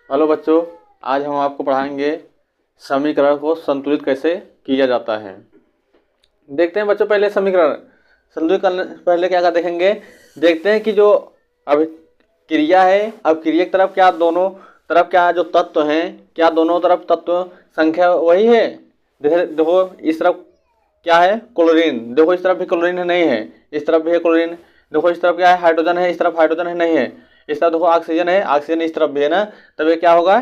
Hello बच्चों, आज हम आपको पढ़ाएंगे समीकरण को संतुलित कैसे किया जाता है। देखते हैं बच्चों, पहले समीकरण संतुलित करने पहले क्या देखेंगे। देखते हैं कि जो अभी क्रिया है, अब क्रिया की तरफ क्या दोनों तरफ क्या जो तत्व हैं, क्या दोनों तरफ तत्व संख्या वही है। देखो इस तरफ क्या है, क्लोरीन। देखो इस तरफ भी क्लोरीन है, नहीं है। इस तरफ भी है क्लोरीन। देखो इस तरफ क्या है, हाइड्रोजन है। इस तरफ हाइड्रोजन है, नहीं है। इस तरफ देखो ऑक्सीजन है, ऑक्सीजन इस तरफ भी है ना। तब ये क्या होगा,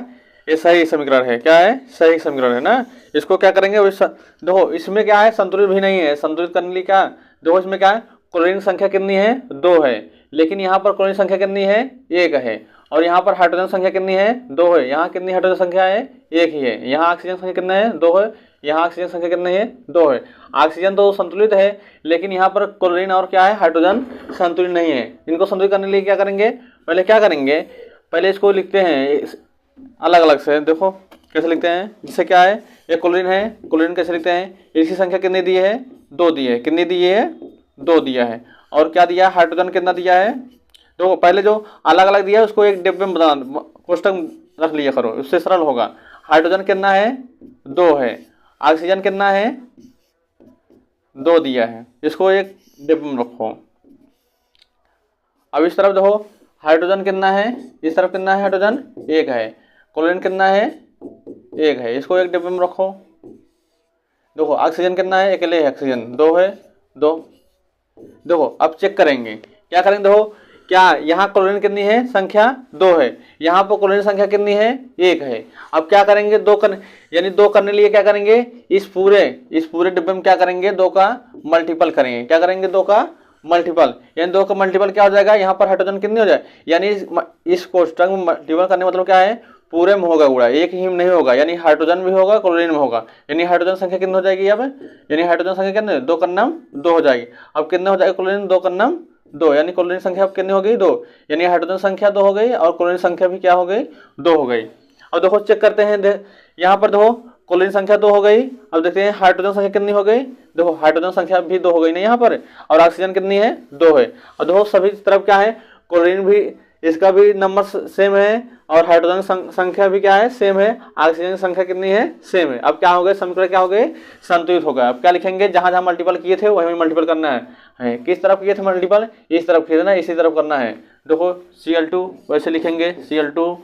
ये सही समीकरण है। क्या है, सही समीकरण है ना। इसको क्या करेंगे, देखो इसमें क्या है, संतुलित भी नहीं है। संतुलित करने के लिए क्या, देखो इसमें क्या है, क्लोरीन संख्या कितनी है, 2 है। लेकिन यहाँ पर क्लोरीन संख्या कितनी है, 1 है। और यहाँ पर हाइड्रोजन संख्या कितनी है, 2 है। यहाँ कितनी हाइड्रोजन संख्या है, 1 ही है। यहाँ ऑक्सीजन संख्या कितना है, 2 है। यहाँ ऑक्सीजन संख्या कितनी है, 2 है। ऑक्सीजन तो संतुलित है, लेकिन यहाँ पर क्लोरीन और क्या है, हाइड्रोजन संतुलित नहीं है। इनको संतुलित करने के लिए क्या करेंगे, पहले क्या करेंगे, पहले इसको लिखते हैं अलग अलग से। देखो कैसे लिखते हैं, जिससे क्या है, ये क्लोरीन है। क्लोरीन कैसे लिखते हैं, इसकी संख्या कितनी दी है, 2 दी है। कितनी दी है, 2 दिया है। और क्या दिया है, हाइड्रोजन कितना दिया है। तो पहले जो अलग अलग दिया है उसको एक डिब्बे में कोष्टक रख लिया करो, उससे सरल होगा। हाइड्रोजन कितना है, 2 है। ऑक्सीजन कितना है, 2 दिया है। इसको एक डिब्बे में रखो। अब इस तरफ देखो, हाइड्रोजन कितना है, इस तरफ कितना है, हाइड्रोजन 1 है। क्लोरीन कितना है, 1 है। इसको एक डिब्बे में रखो। देखो ऑक्सीजन कितना है, अकेले है ऑक्सीजन, 2 है, 2। देखो अब चेक करेंगे, क्या करेंगे। देखो क्या यहाँ क्लोरीन कितनी है, संख्या 2 है। यहाँ पर क्लोरीन संख्या कितनी है, 1 है। अब क्या करेंगे, 2 करने यानी 2 करने लिए क्या करेंगे, इस पूरे डिब्बे में क्या करेंगे, 2 का मल्टीपल करेंगे। क्या करेंगे, 2 का मल्टीपल, यानी 2 का मल्टीपल क्या हो जाएगा, यहाँ पर हाइड्रोजन कितनी हो जाए, यानी इस कोष्टक में मल्टीपल करने मतलब क्या है, पूरे में होगा गुणा, एक ही में नहीं होगा। यानी हाइड्रोजन भी होगा, क्लोरीन में होगा। यानी हाइड्रोजन संख्या कितनी हो जाएगी अब, यानी हाइड्रोजन संख्या कितने, 2 का नाम 2 हो जाएगी। अब कितने हो जाएगा, क्लोरीन 2 का नाम 2, यानी क्लोरीन संख्या अब कितनी हो गई, 2। यानी हाइड्रोजन संख्या 2 हो गई और क्लोरीन संख्या भी क्या हो गई, 2 हो गई। अब देखो चेक करते हैं, यहाँ पर देखो क्लोरीन संख्या 2 हो गई। अब देखते हैं हाइड्रोजन संख्या कितनी हो गई। देखो हाइड्रोजन संख्या भी 2 हो गई ना यहाँ पर, और ऑक्सीजन कितनी है, 2 है। और देखो सभी तरफ क्या है, क्लोरीन भी इसका भी नंबर सेम है, और हाइड्रोजन संख्या भी क्या है, सेम है। ऑक्सीजन की संख्या कितनी है, सेम है। अब क्या हो गए, समीकरण क्या हो गए, संतुलित हो गया। अब क्या लिखेंगे, जहां जहां मल्टीपल किए थे वहीं मल्टीपल करना है। किस तरफ किए थे मल्टीपल, इस तरफ किए थे ना, इसी तरफ करना है। देखो Cl2 वैसे लिखेंगे, Cl2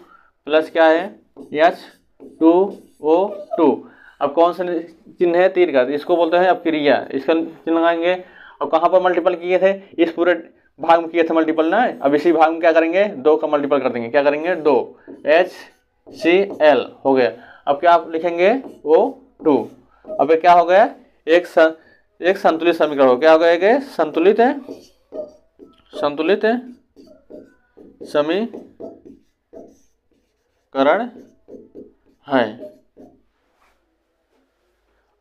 प्लस क्या है, H2O2। अब कौन सा चिन्ह है, तीर का, इसको बोलते हैं अब क्रिया। इसका चिन्ह लगाएंगे। अब कहाँ पर मल्टीपल किए थे, इस पूरे भाग में किए थे मल्टीपल ना। अब इसी भाग में क्या करेंगे, 2 का मल्टीपल कर देंगे। क्या करेंगे, 2 HCl हो गया। अब क्या आप लिखेंगे, O2। अब ये क्या हो गया, एक संतुलित समीकरण हो। क्या हो गया, एक संतुलित समीकरण है।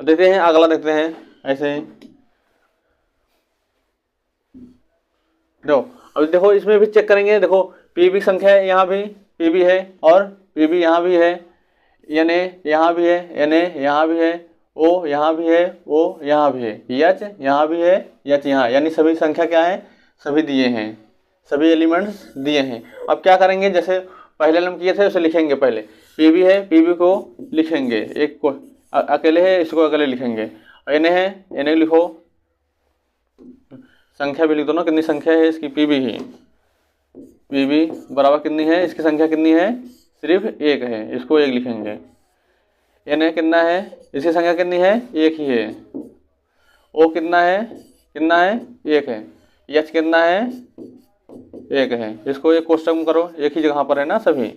देखते हैं अगला, देखते हैं ऐसे ही। अब देखो इसमें भी चेक करेंगे। देखो पीबी संख्या यहाँ भी पीबी है, और पीबी यहाँ भी है, Na यहाँ भी है, Na यहाँ भी है, O यहाँ भी है, O यहाँ भी है, H यहाँ भी है, H यहाँ, यानी सभी संख्या क्या है, सभी दिए हैं, सभी एलिमेंट्स दिए हैं। अब क्या करेंगे, जैसे पहले हम किए थे उसे लिखेंगे। पहले पीबी है, पीबी को लिखेंगे, एक को अकेले है, इसको अकेले लिखेंगे। Na है, Na लिखो, संख्या भी लिख दो ना, कितनी संख्या है इसकी, पीबी ही। पीबी बराबर कितनी है, इसकी संख्या कितनी है, सिर्फ 1 है, इसको 1 लिखेंगे। Na कितना है, इसकी संख्या कितनी है, 1 ही है। O कितना है, 1 है। H कितना है, 1 है। इसको एक कोष्टक में करो, एक ही जगह पर है ना सभी।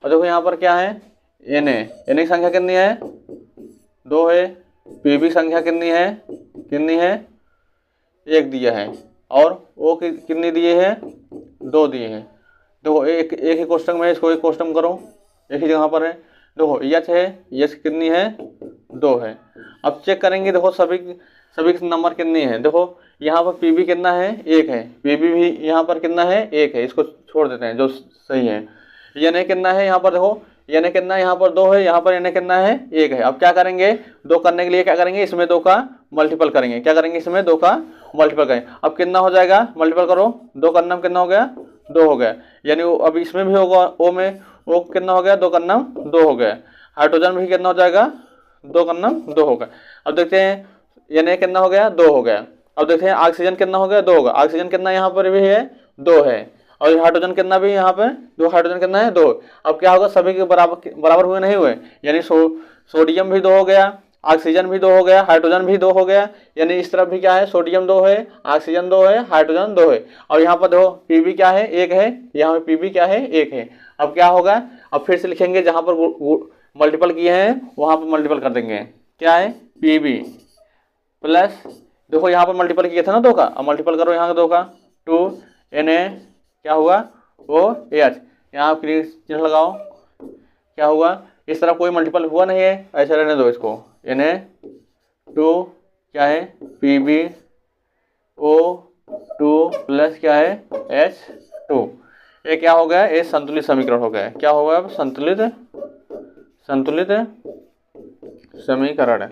और देखो यहाँ पर क्या है, Na की संख्या कितनी है, 2 है। पीबी संख्या कितनी है, 1 दिया है। और O कितनी दिए हैं, 2 दिए हैं। देखो एक ही कोष्टक में है, इसको एक कोष्टक में करो, एक ही जगह पर है। देखो H है, H कितनी है, 2 है। अब चेक करेंगे, देखो सभी नंबर कितनी है। देखो यहाँ पर पीबी कितना है, 1 है। पीबी भी यहाँ पर कितना है, 1 है, इसको छोड़ देते हैं जो सही है। Na कितना है, यहाँ पर देखो Na कितना है, यहाँ पर 2 है, यहाँ पर Na कितना है, 1 है। अब क्या करेंगे, 2 करने के लिए क्या करेंगे, इसमें 2 का मल्टीपल करेंगे। क्या करेंगे, इसमें 2 का मल्टीपल करें। अब कितना हो जाएगा, मल्टीपल करो, 2 करने में कितना हो गया, 2 हो गया। यानी अब इसमें भी होगा, O में वो कितना हो गया, 2 का नाम 2 हो गया। हाइड्रोजन भी कितना हो जाएगा, 2 का नाम 2 होगा। अब देखते हैं Na कितना हो गया, 2 हो गया। अब देखते हैं ऑक्सीजन कितना हो गया, 2 होगा। ऑक्सीजन कितना यहाँ पर भी है, 2 है। और हाइड्रोजन कितना भी यहाँ पे 2, हाइड्रोजन कितना है, 2। अब क्या होगा, सभी के बराबर हुए नहीं हुए, यानी सोडियम भी 2 हो गया, ऑक्सीजन भी 2 हो गया, हाइड्रोजन भी 2 हो गया। यानी इस तरफ भी क्या है, सोडियम 2 है, ऑक्सीजन 2 है, हाइड्रोजन 2 है। और यहाँ पर देखो पीबी क्या है, 1 है, यहाँ पे पीबी क्या है, 1 है। अब क्या होगा, अब फिर से लिखेंगे, जहाँ पर मल्टीपल किए हैं वहाँ पर मल्टीपल कर देंगे। क्या है, पीबी प्लस, देखो यहाँ पर मल्टीपल किए थे ना 2 का, अब मल्टीपल करो यहाँ 2 का, 2 Na क्या हुआ, वो एच, यहाँ क्लिक चिन्ह लगाओ, क्या हुआ, इस तरह कोई मल्टीपल हुआ नहीं है, ऐसे रहने दो इसको। Na2 क्या है, PbO2 प्लस क्या है, H2। ये क्या हो गया, ये संतुलित समीकरण हो गया। क्या होगा, अब संतुलित समीकरण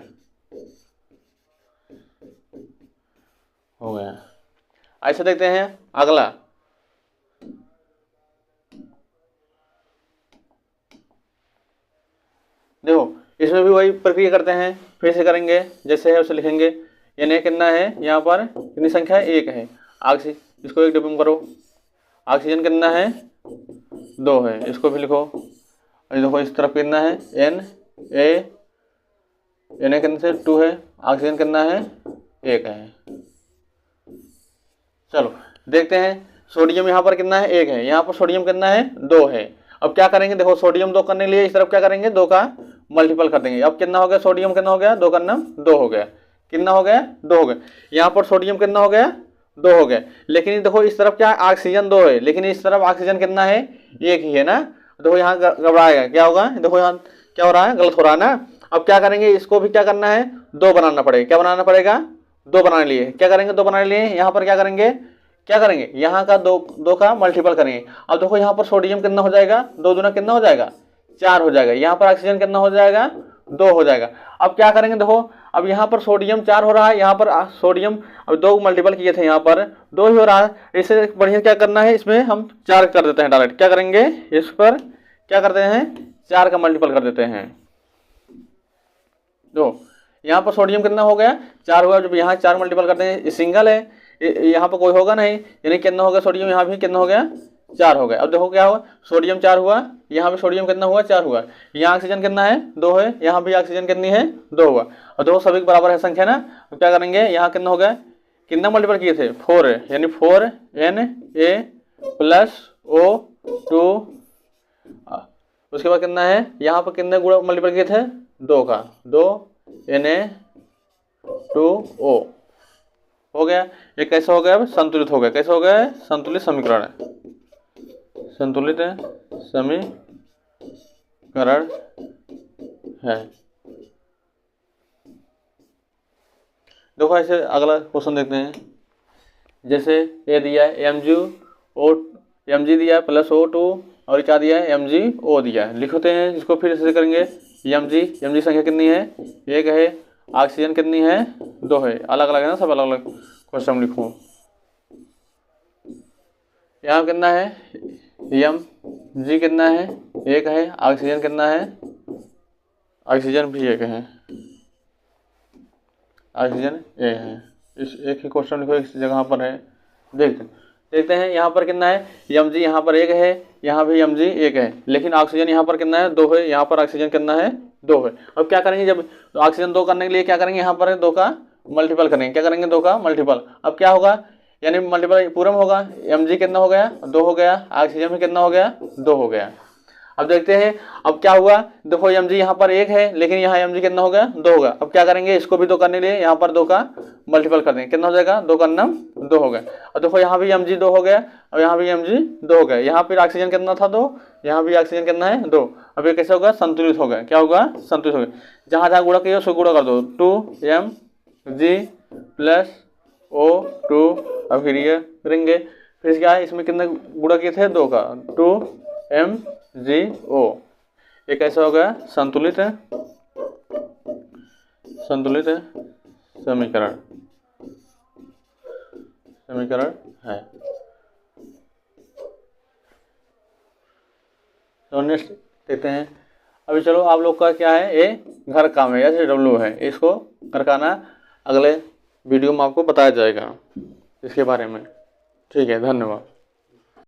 हो गया। ऐसे देखते हैं अगला, देखो इसमें भी वही प्रक्रिया करते हैं, फिर से करेंगे, जैसे है उसे लिखेंगे। Na कितना है, यहाँ पर कितनी संख्या है, 1 है। इसको 1 डिफाइन करो। ऑक्सीजन कितना है, 2 है, इसको भी लिखो। देखो इस तरफ कितना है, Na कितने से 2 है, ऑक्सीजन कितना है, 1 है। चलो देखते हैं, सोडियम यहाँ पर कितना है, 1 है, यहाँ पर सोडियम कितना है, 2 है। अब क्या करेंगे, देखो सोडियम 2 करने के लिए इस तरफ क्या करेंगे, 2 का मल्टीपल कर देंगे। अब कितना हो गया, सोडियम कितना हो गया, 2 का नाम 2 हो गया, कितना हो गया, 2 हो गया। यहाँ पर सोडियम कितना हो गया, 2 हो गया। लेकिन देखो इस तरफ क्या, ऑक्सीजन 2 है, लेकिन इस तरफ ऑक्सीजन कितना है, 1 ही है ना। देखो यहाँ गड़बड़ाएगा, क्या होगा, देखो यहाँ क्या हो रहा है, गलत हो रहा है ना। अब क्या करेंगे, इसको भी क्या करना है, 2 बनाना पड़ेगा। क्या बनाना पड़ेगा, 2 बनाने लिए क्या करेंगे, 2 बनाने लिए यहाँ पर क्या करेंगे, यहाँ का 2 का मल्टीपल करेंगे। अब देखो यहाँ पर सोडियम कितना हो जाएगा, 2 दूना कितना हो जाएगा, 4 हो जाएगा। यहाँ पर ऑक्सीजन कितना हो जाएगा, 2 हो जाएगा। अब क्या करेंगे, देखो अब यहाँ पर सोडियम 4 हो रहा है, यहाँ पर सोडियम अब 2 मल्टीपल किए थे, यहाँ पर 2 ही हो रहा है। इससे बढ़िया क्या करना है, इसमें हम 4 कर देते हैं डायरेक्ट। क्या करेंगे, इस पर क्या करते हैं, 4 का मल्टीपल कर देते हैं। दो यहाँ पर सोडियम कितना हो गया, 4 हुआ। जब यहाँ 4 मल्टीपल करते हैं, सिंगल है, यहाँ पर कोई होगा नहीं, यानी कितना हो गया, सोडियम यहाँ भी कितना हो गया, 4 हो गया। अब देखो क्या हुआ, सोडियम 4 हुआ, यहाँ भी सोडियम कितना हुआ, 4 हुआ। यहाँ ऑक्सीजन कितना है, 2 है, यहाँ भी ऑक्सीजन कितनी है, 2 हुआ। और देखो सभी बराबर है संख्या ना। तो क्या करेंगे, यहाँ कितना हो गया, कितना मल्टीपल किए थे, 4 है, यानी 4Na प्लस O2। उसके बाद कितना है, यहाँ पर कितने गुणा मल्टीपल किए थे, 2 का, 2Na2O हो गया। ये कैसे हो गया, अब संतुलित हो गया। कैसे हो गया, संतुलित समीकरण है, संतुलित समीकरण है। देखो ऐसे अगला क्वेश्चन देखते हैं। जैसे ये दिया है Mg दिया है प्लस O2 और क्या दिया है, MgO दिया है। लिखते हैं इसको, फिर से करेंगे। Mg संख्या कितनी है, 1 है, ऑक्सीजन कितनी है, 2 है। अलग अलग है ना, सब अलग अलग क्वेश्चन लिखूँ। यहाँ कितना है, Mg कितना है, 1 है, ऑक्सीजन कितना है, ऑक्सीजन भी 1 है, ऑक्सीजन 1 है। इस एक ही क्वेश्चन लिखो, इस जगह पर है। देखते हैं यहाँ पर कितना है, Mg यहाँ पर 1 है, यहाँ भी Mg 1 है, लेकिन ऑक्सीजन यहाँ पर कितना है, 2 है, यहाँ पर ऑक्सीजन कितना है, 2 है। अब क्या करेंगे, जब ऑक्सीजन 2 करने के लिए क्या करेंगे, यहाँ पर 2 का मल्टीपल करेंगे। क्या करेंगे, 2 का मल्टीपल। अब क्या होगा, यानी मल्टीपल पूरम होगा। Mg कितना हो गया, 2 हो गया, ऑक्सीजन में कितना हो गया, 2 हो गया। अब देखते हैं, अब क्या हुआ, देखो Mg यहाँ पर 1 है, लेकिन यहाँ Mg कितना हो गया, 2 होगा। अब क्या करेंगे, इसको भी 2 करने के लिए यहाँ पर 2 का मल्टीपल कर देंगे। कितना हो जाएगा, 2 का नाम 2 हो गया। और देखो यहाँ भी Mg 2 हो गया, और यहाँ भी Mg 2 हो गया। यहाँ फिर ऑक्सीजन कितना था, 2, यहाँ भी ऑक्सीजन कितना है, 2। अब ये कैसे होगा, संतुलित हो गया। क्या होगा, संतुलित हो गया। जहाँ जहाँ गुणा किया उसको गुणा कर दो, 2Mg प्लस O2। अब फिर ये करेंगे, फिर क्या है, इसमें कितने गुणा किए थे, 2 का, 2MgO। ये कैसा हो गया, संतुलित समीकरण है। तो नेक्स्ट देखते हैं। अभी चलो आप लोग का क्या है, ये घर काम है, SW है, इसको घर का आना अगले वीडियो में आपको बताया जाएगा इसके बारे में। ठीक है, धन्यवाद।